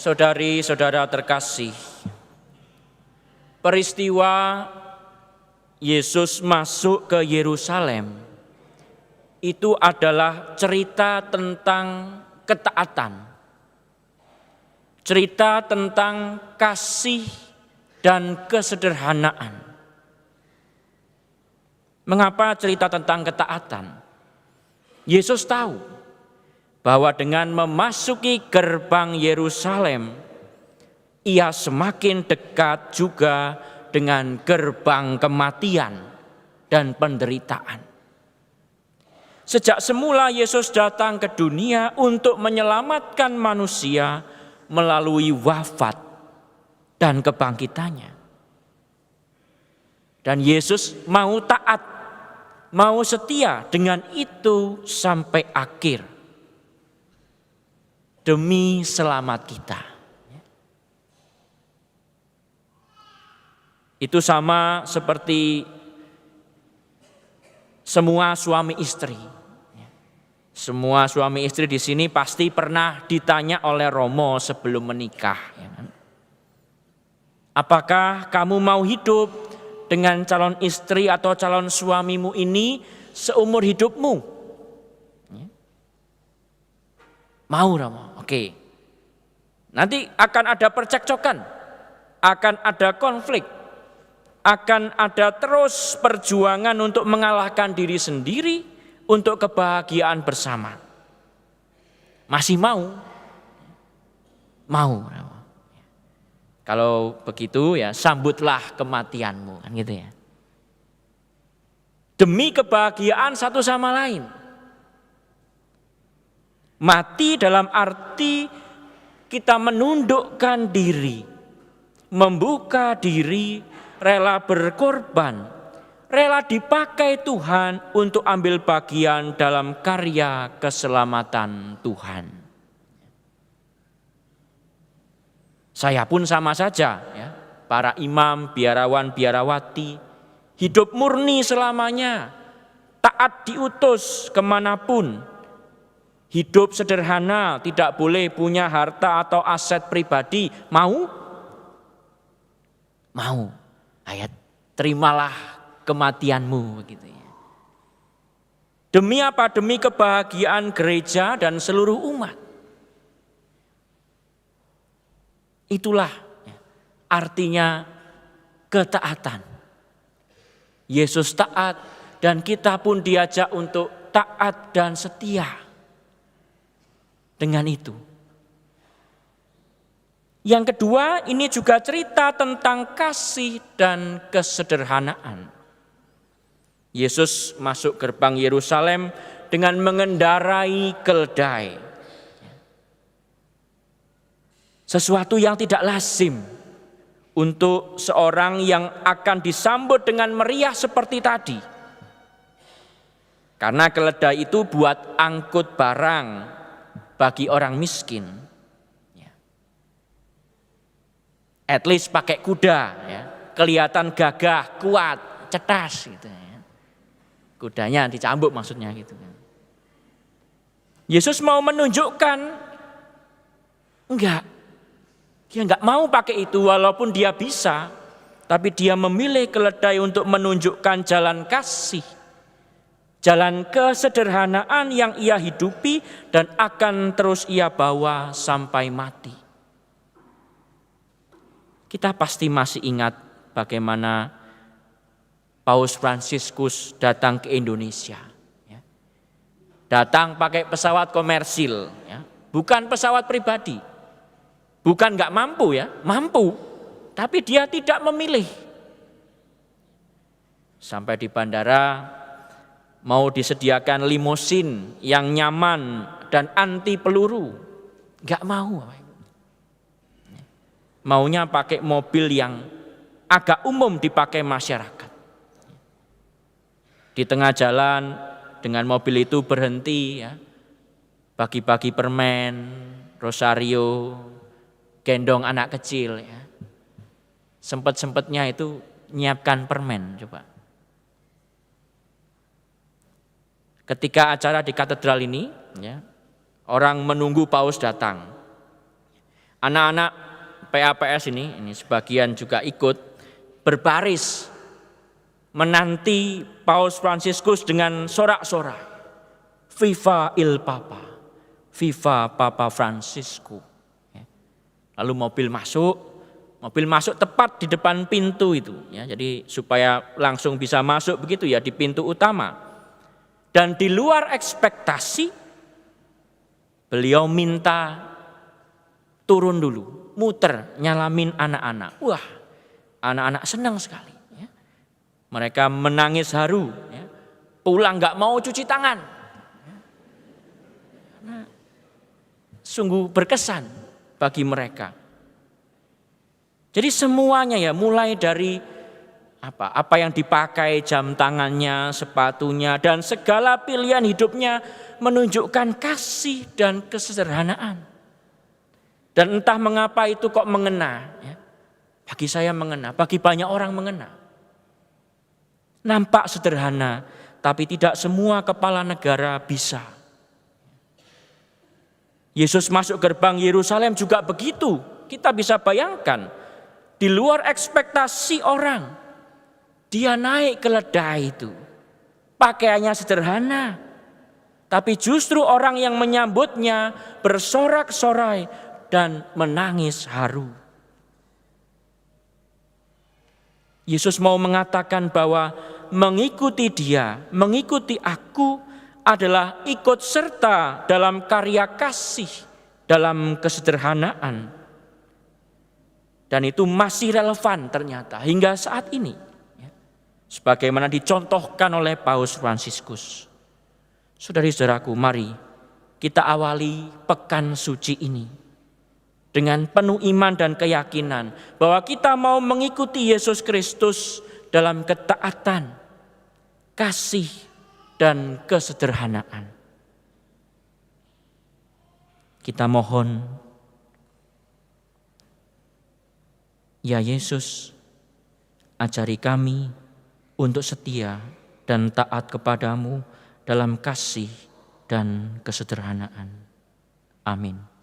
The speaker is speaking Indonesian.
Saudari-saudara terkasih, peristiwa Yesus masuk ke Yerusalem itu adalah cerita tentang ketaatan, cerita tentang kasih dan kesederhanaan. Mengapa cerita tentang ketaatan? Yesus tahu bahwa dengan memasuki gerbang Yerusalem, ia semakin dekat juga dengan gerbang kematian dan penderitaan. Sejak semula Yesus datang ke dunia untuk menyelamatkan manusia melalui wafat dan kebangkitannya. Dan Yesus mau taat, mau setia dengan itu sampai akhir. Demi selamat kita. Itu sama seperti semua suami istri. Semua suami istri di sini pasti pernah ditanya oleh Romo sebelum menikah. Apakah kamu mau hidup dengan calon istri atau calon suamimu ini seumur hidupmu? Mau Romo, oke. Nanti akan ada percekcokan, akan ada konflik, akan ada terus perjuangan untuk mengalahkan diri sendiri untuk kebahagiaan bersama. Masih mau? Mau Romo. Kalau begitu ya sambutlah kematianmu, kan gitu ya. Demi kebahagiaan satu sama lain. Mati dalam arti kita menundukkan diri, membuka diri, rela berkorban, rela dipakai Tuhan untuk ambil bagian dalam karya keselamatan Tuhan. Saya pun sama saja, ya, para imam, biarawan, biarawati, hidup murni selamanya, taat diutus kemanapun. Hidup sederhana, tidak boleh punya harta atau aset pribadi. Mau? Mau. Ayat, terimalah kematianmu. Gitu ya. Demi apa? Demi kebahagiaan gereja dan seluruh umat. Itulah ya, artinya ketaatan. Yesus taat dan kita pun diajak untuk taat dan setia. Dengan itu. Yang kedua, ini juga cerita tentang kasih dan kesederhanaan. Yesus masuk gerbang Yerusalem dengan mengendarai keledai. Sesuatu yang tidak lazim untuk seorang yang akan disambut dengan meriah seperti tadi. Karena keledai itu buat angkut barang bagi orang miskin, at least pakai kuda, ya, kelihatan gagah, kuat, cerdas, gitu. Ya. Kudanya dicambuk maksudnya, gitu. Yesus mau menunjukkan, dia enggak mau pakai itu walaupun dia bisa, tapi dia memilih keledai untuk menunjukkan jalan kasih. Jalan kesederhanaan yang ia hidupi dan akan terus ia bawa sampai mati. Kita pasti masih ingat bagaimana Paus Fransiskus datang ke Indonesia. Datang pakai pesawat komersil, bukan pesawat pribadi. Bukan gak mampu ya, mampu. Tapi dia tidak memilih. Sampai di bandara, mau disediakan limusin yang nyaman dan anti peluru. Enggak mau. Maunya pakai mobil yang agak umum dipakai masyarakat. Di tengah jalan dengan mobil itu berhenti, ya, bagi-bagi permen, rosario, gendong anak kecil. Ya. Sempet-sempetnya itu nyiapkan permen, coba. Ketika acara di katedral ini, ya, orang menunggu Paus datang. Anak-anak PAPS ini sebagian juga ikut berbaris menanti Paus Fransiskus dengan sorak-sorai, Viva il Papa, Viva Papa Fransisku. Lalu mobil masuk tepat di depan pintu itu, ya, jadi supaya langsung bisa masuk begitu ya di pintu utama. Dan di luar ekspektasi, beliau minta turun dulu, muter, nyalamin anak-anak. Wah, anak-anak senang sekali. Ya. Mereka menangis haru, ya. Pulang gak mau cuci tangan. Karena sungguh berkesan bagi mereka. Jadi semuanya ya, mulai dari apa yang dipakai, jam tangannya, sepatunya, dan segala pilihan hidupnya menunjukkan kasih dan kesederhanaan. Dan entah mengapa itu kok mengena, ya. Bagi saya mengena, bagi banyak orang mengena. Nampak sederhana, tapi tidak semua kepala negara bisa. Yesus masuk gerbang Yerusalem juga begitu. Kita bisa bayangkan, di luar ekspektasi orang, dia naik keledai itu. Pakaiannya sederhana, tapi justru orang yang menyambutnya bersorak-sorai dan menangis haru. Yesus mau mengatakan bahwa mengikuti Dia, mengikuti aku adalah ikut serta dalam karya kasih, dalam kesederhanaan. Dan itu masih relevan ternyata hingga saat ini. Sebagaimana dicontohkan oleh Paus Fransiskus. Saudari-saudaraku, mari kita awali pekan suci ini dengan penuh iman dan keyakinan bahwa kita mau mengikuti Yesus Kristus dalam ketaatan, kasih, dan kesederhanaan. Kita mohon, ya Yesus, ajari kami untuk setia dan taat kepadamu dalam kasih dan kesederhanaan. Amin.